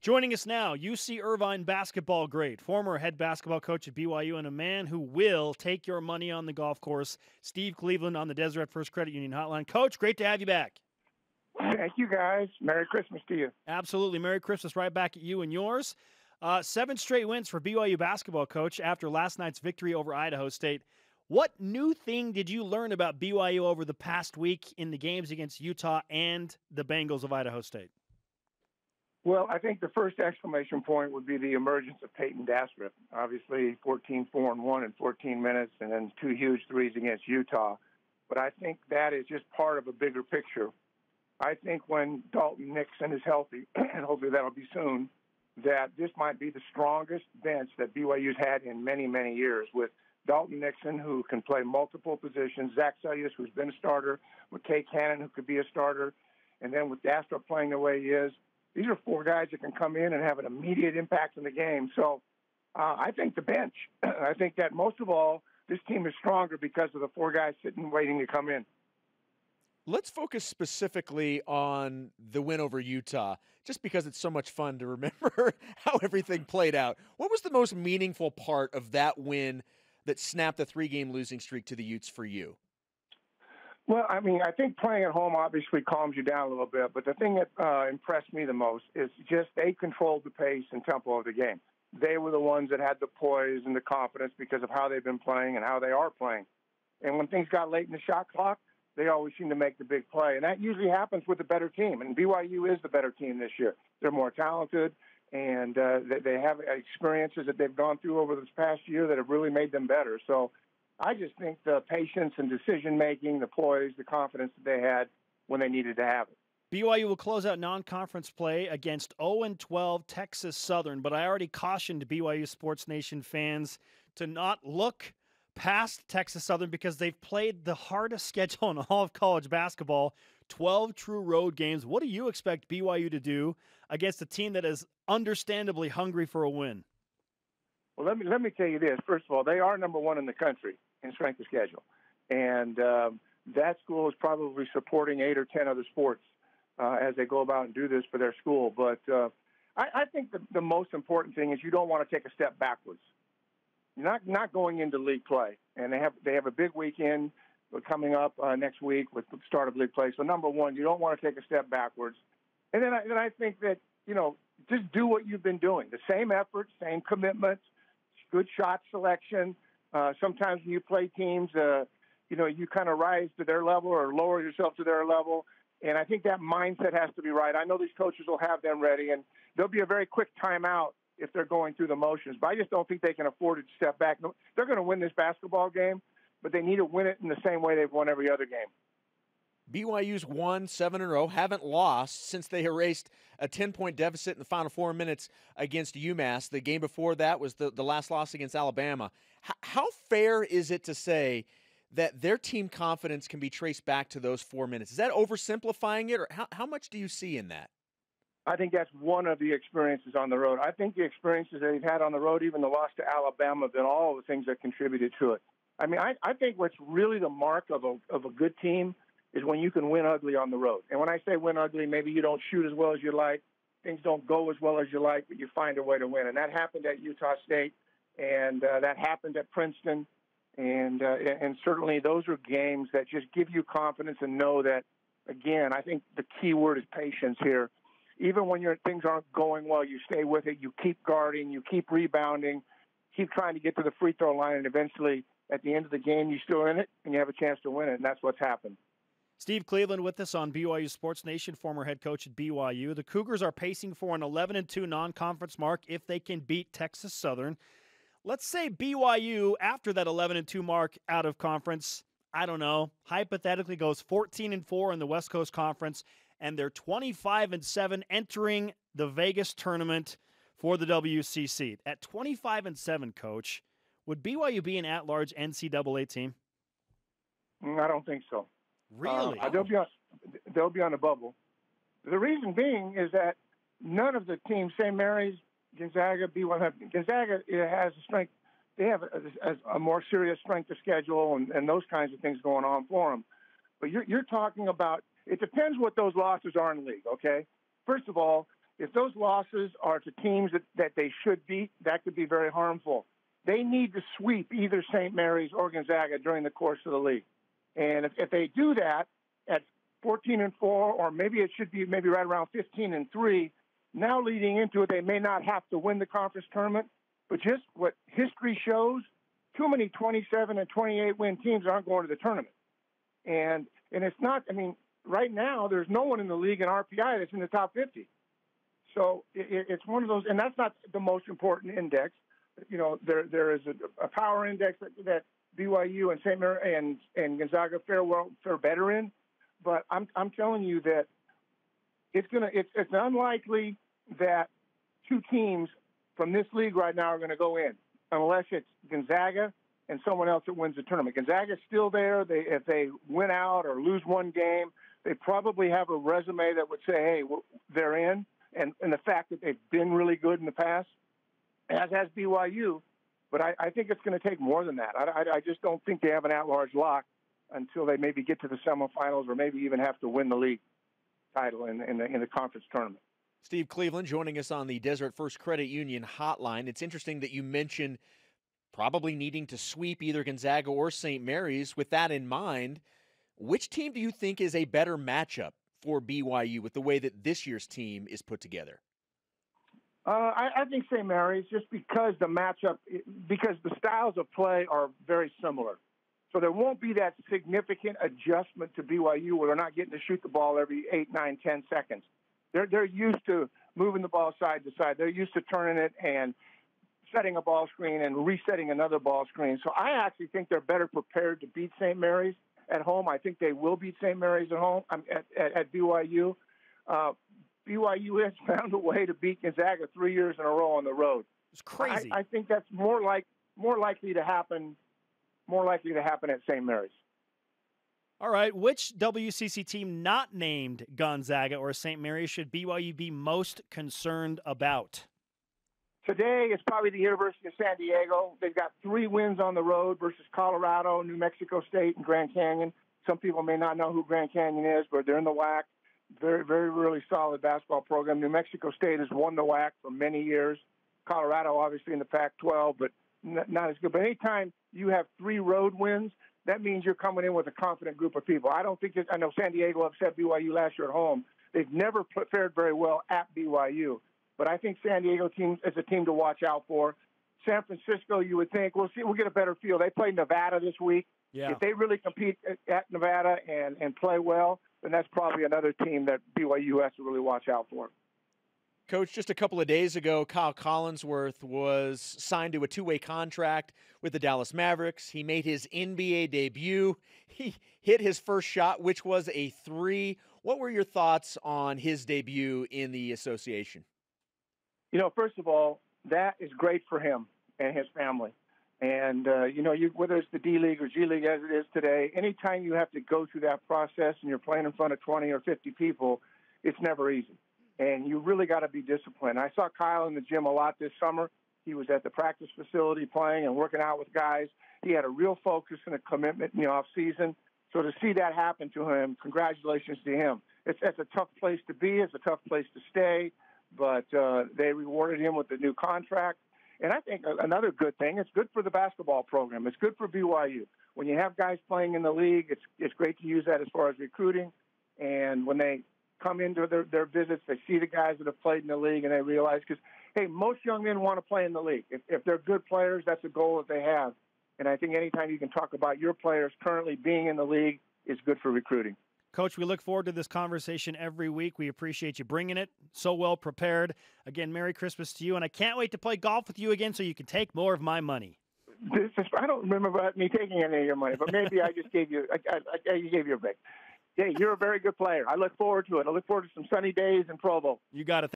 Joining us now, UC Irvine basketball great, former head basketball coach at BYU, and a man who will take your money on the golf course, Steve Cleveland on the Deseret First Credit Union Hotline. Coach, great to have you back. Thank you, guys. Merry Christmas to you. Absolutely. Merry Christmas right back at you and yours. 7 straight wins for BYU basketball, Coach, after last night's victory over Idaho State. What new thing did you learn about BYU over the past week in the games against Utah and the Bengals of Idaho State? Well, I think the first exclamation point would be the emergence of Peyton Dastrup. Obviously, 14-4-1 in 14 minutes, and then 2 huge threes against Utah. But I think that is just part of a bigger picture. I think when Dalton Nixon is healthy, and hopefully that'll be soon, that this might be the strongest bench that BYU's had in many, many years, with Dalton Nixon, who can play multiple positions, Zaes, who's been a starter, with Kay Cannon, who could be a starter, and then with Dastrup playing the way he is. These are 4 guys that can come in and have an immediate impact in the game. So I think the bench, I think that most of all, this team is stronger because of the 4 guys sitting waiting to come in. Let's focus specifically on the win over Utah, just because it's so much fun to remember how everything played out. What was the most meaningful part of that win that snapped the 3-game losing streak to the Utes for you? Well, I mean, I think playing at home obviously calms you down a little bit, but the thing that impressed me the most is just they controlled the pace and tempo of the game. They were the ones that had the poise and the confidence because of how they've been playing and how they are playing. And when things got late in the shot clock, they always seem to make the big play. And that usually happens with a better team. And BYU is the better team this year. They're more talented, and they have experiences that they've gone through over this past year that have really made them better. So I just think the patience and decision-making, the poise, the confidence that they had when they needed to have it. BYU will close out non-conference play against 0-12 Texas Southern, but I already cautioned BYU Sports Nation fans to not look past Texas Southern because they've played the hardest schedule in all of college basketball, 12 true road games. What do you expect BYU to do against a team that is understandably hungry for a win? Well, let me tell you this. First of all, they are number 1 in the country in strength of schedule. And that school is probably supporting 8 or 10 other sports as they go about and do this for their school. But I think the most important thing is you don't want to take a step backwards. You're not going into league play. And they have a big weekend coming up next week with the start of league play. So, number 1, you don't want to take a step backwards. And then I think that, just do what you've been doing. The same effort, same commitment, good shot selection. Sometimes when you play teams, you kind of rise to their level or lower yourself to their level. And I think that mindset has to be right. I know these coaches will have them ready, and there'll be a very quick timeout if they're going through the motions. But I just don't think they can afford to step back. They're going to win this basketball game, but they need to win it in the same way they've won every other game. BYU's won 7 in a row, haven't lost since they erased a 10-point deficit in the final 4 minutes against UMass. The game before that was the last loss against Alabama. How fair is it to say that their team confidence can be traced back to those 4 minutes? Is that oversimplifying it, or how much do you see in that? I think that's one of the experiences on the road. I think the experiences that they've had on the road, even the loss to Alabama, have been all of the things that contributed to it. I mean, I think what's really the mark of a good team is when you can win ugly on the road. And when I say win ugly, maybe you don't shoot as well as you like, things don't go as well as you like, but you find a way to win. And that happened at Utah State, and that happened at Princeton. And certainly those are games that just give you confidence and know that, again, I think the key word is patience here. Even when things aren't going well, you stay with it, you keep guarding, you keep rebounding, keep trying to get to the free throw line, and eventually at the end of the game, you're still in it, and you have a chance to win it, and that's what's happened. Steve Cleveland with us on BYU Sports Nation, former head coach at BYU. The Cougars are pacing for an 11-2 non-conference mark if they can beat Texas Southern. Let's say BYU, after that 11-2 mark out of conference, I don't know, hypothetically goes 14-4 in the West Coast Conference, and they're 25-7 entering the Vegas tournament for the WCC. At 25-7, Coach, would BYU be an at-large NCAA team? I don't think so. Really? They'll be on the bubble. The reason being is that none of the teams, St. Mary's, Gonzaga, Gonzaga has a strength. They have a more serious strength of schedule and those kinds of things going on for them. But you're talking about, it depends what those losses are in the league, okay? First of all, if those losses are to teams that they should beat, that could be very harmful. They need to sweep either St. Mary's or Gonzaga during the course of the league. And if they do that at 14-4, or maybe it should be maybe right around 15-3, now leading into it, they may not have to win the conference tournament. But just what history shows, too many 27 and 28 win teams aren't going to the tournament. And it's not, I mean, right now there's no one in the league in RPI that's in the top 50. So it's one of those, and that's not the most important index. You know, there is a power index that BYU and St. Mary and Gonzaga fare better in. But I'm telling you that it's unlikely that two teams from this league right now are going to go in, unless it's Gonzaga and someone else that wins the tournament. Gonzaga's still there. If they win out or lose one game, they probably have a resume that would say, hey, they're in. And the fact that they've been really good in the past, as has BYU. But I think it's going to take more than that. I just don't think they have an at-large lock until they maybe get to the semifinals or maybe even have to win the league title in the conference tournament. Steve Cleveland joining us on the Deseret First Credit Union hotline. It's interesting that you mentioned probably needing to sweep either Gonzaga or St. Mary's. With that in mind, which team do you think is a better matchup for BYU with the way that this year's team is put together? I think St. Mary's, just because because the styles of play are very similar. So there won't be that significant adjustment to BYU where they're not getting to shoot the ball every 8, 9, 10 seconds. They're used to moving the ball side to side. They're used to turning it and setting a ball screen and resetting another ball screen. So I actually think they're better prepared to beat St. Mary's at home. I think they will beat St. Mary's at home at BYU. BYU has found a way to beat Gonzaga 3 years in a row on the road. It's crazy. I think that's more likely to happen at St. Mary's. All right, which WCC team not named Gonzaga or St. Mary's should BYU be most concerned about? Today, it's probably the University of San Diego. They've got 3 wins on the road versus Colorado, New Mexico State, and Grand Canyon. Some people may not know who Grand Canyon is, but they're in the WAC. Very, very, really solid basketball program. New Mexico State has won the WAC for many years. Colorado, obviously, in the Pac-12, but not as good. But anytime you have 3 road wins, that means you're coming in with a confident group of people. I know San Diego upset BYU last year at home. They've never fared very well at BYU. But I think San Diego team is a team to watch out for. San Francisco, you would think, we'll get a better feel. They play Nevada this week. Yeah. If they really compete at Nevada and play well, then that's probably another team that BYU has to really watch out for. Coach, just a couple of days ago, Kyle Collinsworth was signed to a 2-way contract with the Dallas Mavericks. He made his NBA debut. He hit his first shot, which was a 3. What were your thoughts on his debut in the association? You know, first of all, that is great for him and his family. And, whether it's the D-League or G-League as it is today, anytime you have to go through that process and you're playing in front of 20 or 50 people, it's never easy. And you really got to be disciplined. I saw Kyle in the gym a lot this summer. He was at the practice facility playing and working out with guys. He had a real focus and a commitment in the off season. So to see that happen to him, congratulations to him. It's a tough place to be. It's a tough place to stay. But they rewarded him with a new contract. And I think another good thing, it's good for the basketball program. It's good for BYU. When you have guys playing in the league, it's great to use that as far as recruiting. And when they come into their visits, they see the guys that have played in the league, and they realize, because, hey, most young men want to play in the league. If they're good players, that's a goal that they have. And I think anytime you can talk about your players currently being in the league is good for recruiting. Coach, we look forward to this conversation every week. We appreciate you bringing it. So well prepared. Again, Merry Christmas to you, and I can't wait to play golf with you again so you can take more of my money. I don't remember about me taking any of your money, but maybe I just gave you you gave you a break. Hey, you're a very good player. I look forward to it. I look forward to some sunny days in Provo. You got it.